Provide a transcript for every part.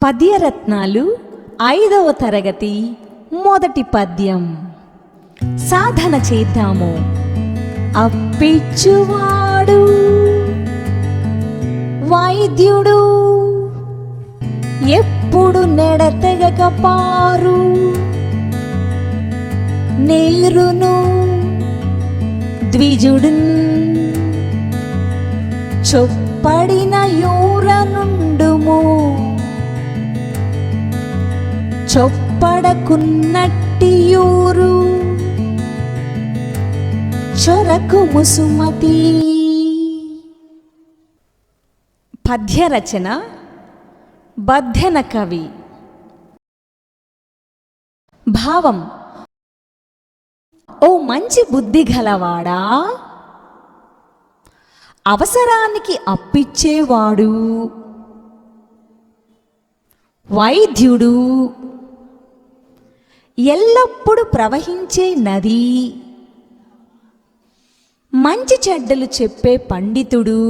పద్యరత్నాలు 5వ తరగతి మొదటి పద్యం. సాధన చేద్దాము. అప్పిచ్చువాడు వైద్యుడు, ఎప్పుడు నెడతెగక పారు నేరును ద్విజుడు, చొప్పడిన యూరనుండుము చొప్పడకున్నట్టి యూరు చొరకు ముసుమతి. పద్యరచన బద్ధెన కవి. భావం: ఓ మంచి బుద్ధి గలవాడా, అవసరానికి అప్పిచ్చేవాడు వైద్యుడు, ఎల్లప్పుడూ ప్రవహించే నది, మంచి చెడ్డలు చెప్పే పండితుడు,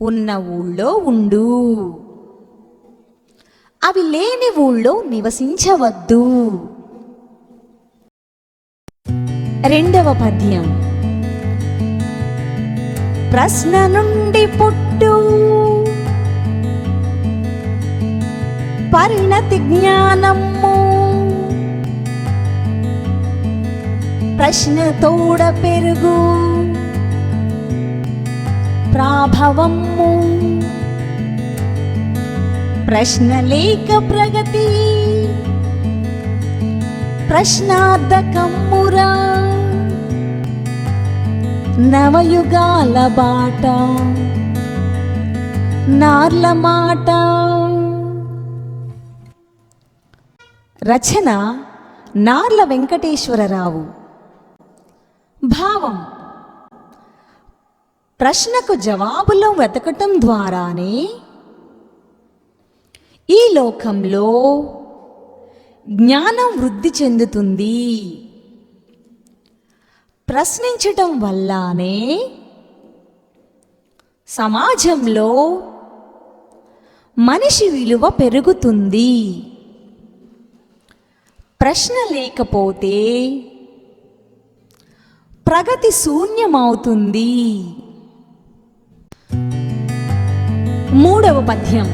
ఉన్న ఊళ్ళో ఉండు, అవి లేని ఊళ్ళో నివసించవద్దు. 2వ పద్యం. ప్రశ్న నుండి పుట్టు పరిణతి జ్ఞానము, ప్రశ్న తోడ పెరుగు ప్రాభవము, ప్రశ్న లేక ప్రగతి ప్రశ్నార్థకమ్మురా, నవయుగాల బాట నార్ల మాట. రచన నార్ల వెంకటేశ్వరరావు. భావం: ప్రశ్నకు జవాబులో వెతకటం ద్వారానే ఈ లోకంలో జ్ఞానం వృద్ధి చెందుతుంది. ప్రశ్నించటం వల్లనే సమాజంలో మనిషి విలువ పెరుగుతుంది. ప్రశ్న లేకపోతే ప్రగతి శూన్యమవుతుంది. 3వ పద్యం.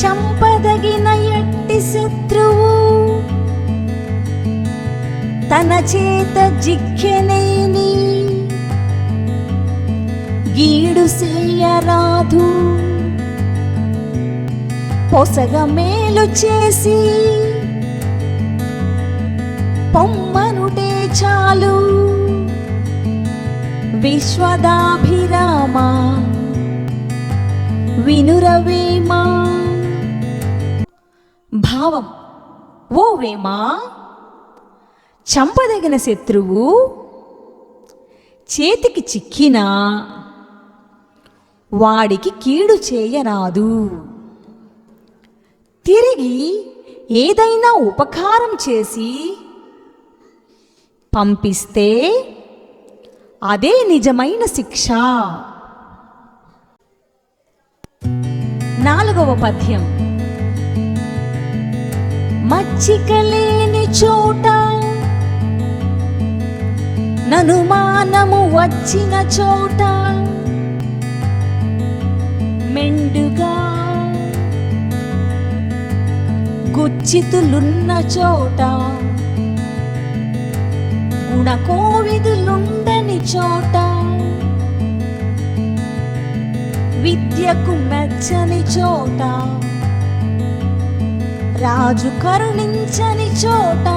చంపదగిన ఎట్టి శత్రువు తన చేత జిఖ్యనేని గీడు సేయరాదు, పొసగ మేలు చేసి పొమ్మనుటే చాలు, విశ్వదాభిరామ వినురవేమా. భావం: ఓ వేమా, చంపదగిన శత్రువు చేతికి చిక్కినా వాడికి కీడు చేయరాదు. తిరిగి ఏదైనా ఉపకారం చేసి పంపిస్తే అదే నిజమైన శిక్ష. 4వ పద్యం. మచ్చిక లేని చోట ననుమానము వచ్చిన చోట, మెండుగా గుచ్చితులున్న చోట, గుణకోవిదులుండని చోట, విద్యకు మెచ్చని చోట, రాజు కరుణించని చోట,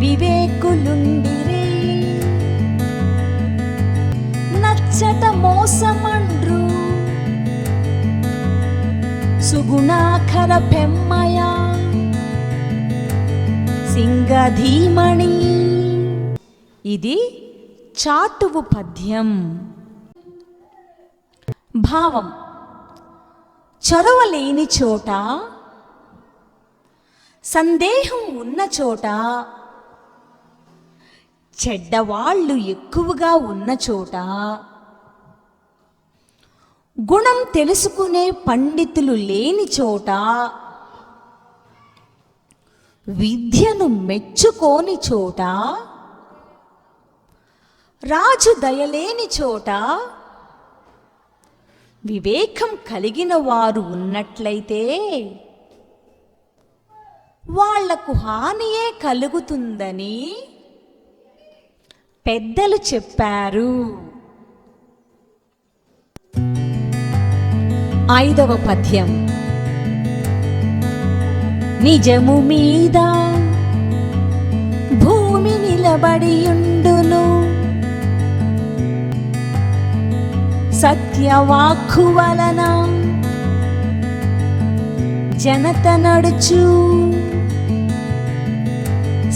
వివేకులుండిరే నచ్చట మోసమండ్రు, సుగుణాఖర పెమ్మయ సింగధీమణి. ఇది చాటువు పద్యం. భావం: చొరవ లేని చోట, సందేహం ఉన్న చోట, చెడ్డవాళ్ళు ఎక్కువగా ఉన్న చోట, గుణం తెలుసుకునే పండితులు లేని చోట, విద్యను మెచ్చుకోని చోట, రాజు దయలేని చోట వివేకం కలిగిన వారు ఉన్నట్లయితే వాళ్లకు హానియే కలుగుతుందని పెద్దలు చెప్పారు. 5వ పద్యం. నిజము మీద భూమి నిలబడియుండును, సత్యవాక్కు వలన జనత నడుచు,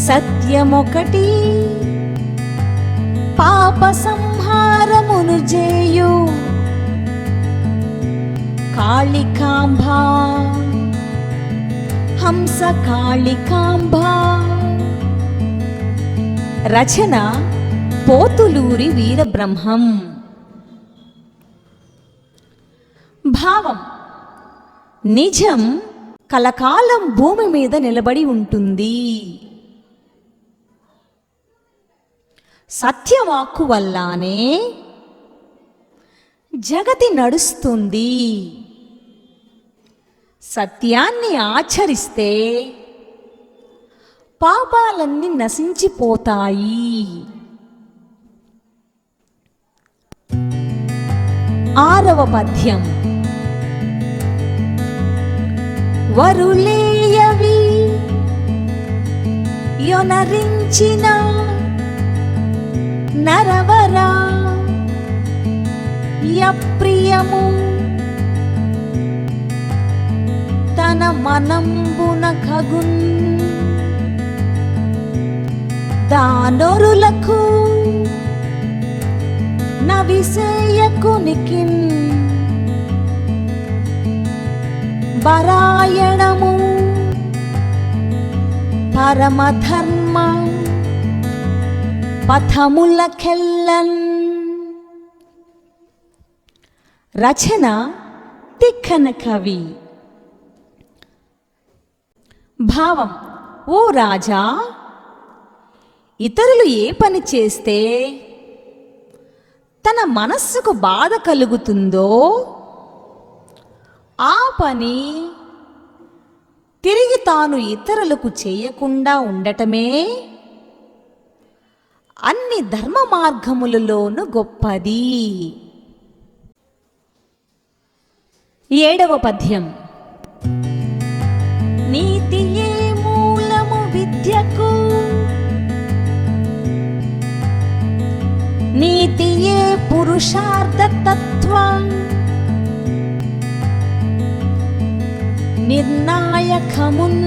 సత్యమొకటి పాప సంహారమును చేయు. కాళికాంబ హంస కాళికాంబ. రచన పోతులూరి వీరబ్రహ్మం. భావం: నిజం కలకాలం భూమి మీద నిలబడి ఉంటుంది. సత్యవాక్కు వల్లనే జగతి నడుస్తుంది. సత్యాన్ని ఆచరిస్తే పాపాలన్నీ నశించిపోతాయి. 6వ పద్యం. వరులేయవి యొనరించిన నరవరా యప్రియము, తన మనంబున ఖగున్ దానొరులకు నవిసేయకునికిన్. పరాయణము పరమధర్మ పథములకెల్లన్. రచన తిక్కన కవి. భావం: ఓ రాజా, ఇతరులు ఏ పని చేస్తే తన మనస్సుకు బాధ కలుగుతుందో ఆ పని తిరిగి తాను ఇతరులకు చేయకుండా ఉండటమే అన్ని ధర్మ మార్గములలోనూ గొప్పది. 7వ పద్యం. నీతియే మూలము విద్యకు, నీతియే పురుషార్థ తత్వం. నిర్ణాయకమున్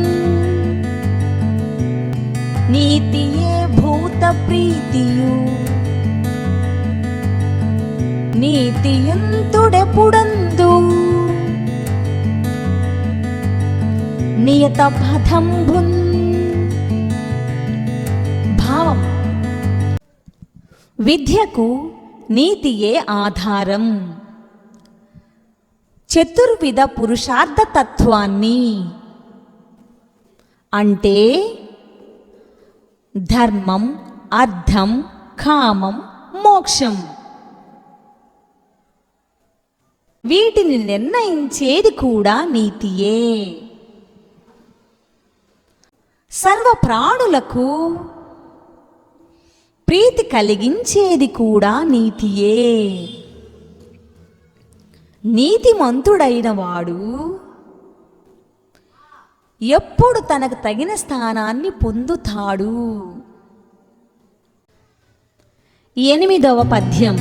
నీతియే భూత ప్రీతియు. నీతియుంతుడెప్పుడందు నియత పథంబున్. భావం: విద్యకు నీతియే ఆధారం. చతుర్విధ పురుషార్థ తత్వాన్ని, అంటే ధర్మం, అర్థం, కామం, మోక్షం, వీటిని నిర్ణయించేది కూడా నీతియే. సర్వ ప్రాణులకు ప్రీతి కలిగించేది కూడా నీతియే. నీతిమంతుడైన వాడు ఎప్పుడు తనకు తగిన స్థానాన్ని పొందుతాడు. 8వ పద్యం.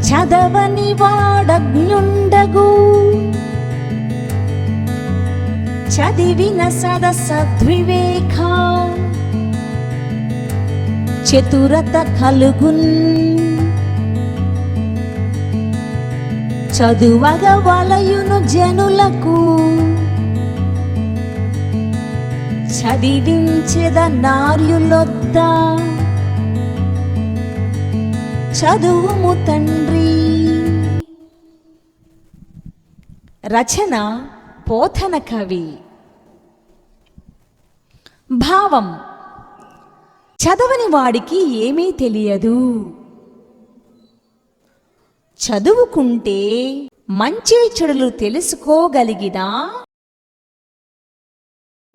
చదవని వాడజ్ఞుండగు, చదివిన సదసద్వివేక. చతురత కలుగున్ చదువగ వలయును జనులకు. చదివించెద నార్యులొద్ద చదువుము తండ్రి. రచన పోతన కవి. భావం: చదవని వాడికి ఏమీ తెలియదు. చదువుకుంటే మంచి చెడులు తెలుసుకోగలిగిన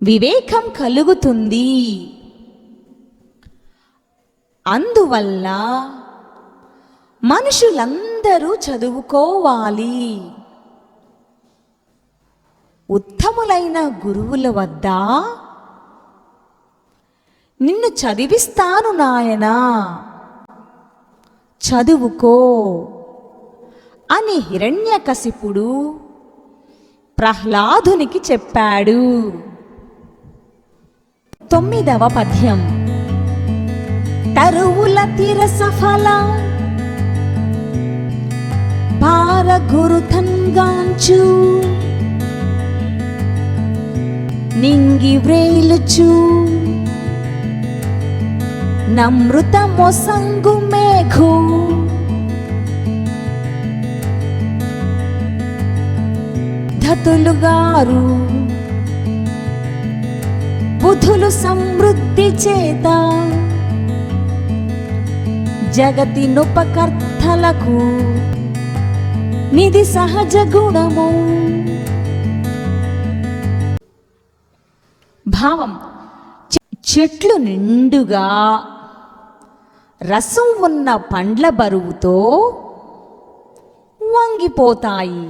వివేకం కలుగుతుంది. అందువల్ల మనుషులందరూ చదువుకోవాలి. ఉత్తములైన గురువుల వద్ద నిన్ను చదివిస్తాను నాయనా, చదువుకో అని హిరణ్యకశిపుడు ప్రహ్లాదునికి చెప్పాడు. 9వ పద్యం. తరువుల తిరసఫల భార గురుతంగాంచు నింగి వ్రేలుచు నమృత మొసంగు మేఘు ధతులుగారు బుధులు సమృద్ధి చేత జగతి నుపకర్తలకు నిధి సహజ గుణము. భావం: చెట్లు నిండుగా రసం ఉన్న పండ్ల బరువుతో వంగిపోతాయి.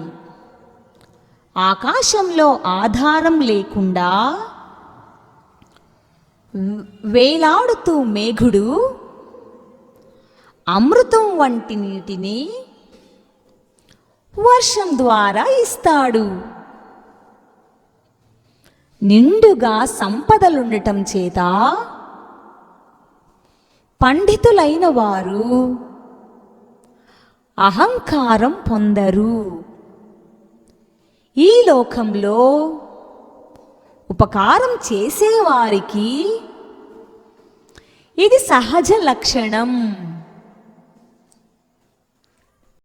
ఆకాశంలో ఆధారం లేకుండా వేలాడుతూ మేఘుడు అమృతం వంటి నీటిని వర్షం ద్వారా ఇస్తాడు. నిండుగా సంపదలుండటం చేత పండితులైన వారు అహంకారం పొందరు. ఈ లోకంలో ఉపకారం చేసేవారికి ఇది సహజ లక్షణం.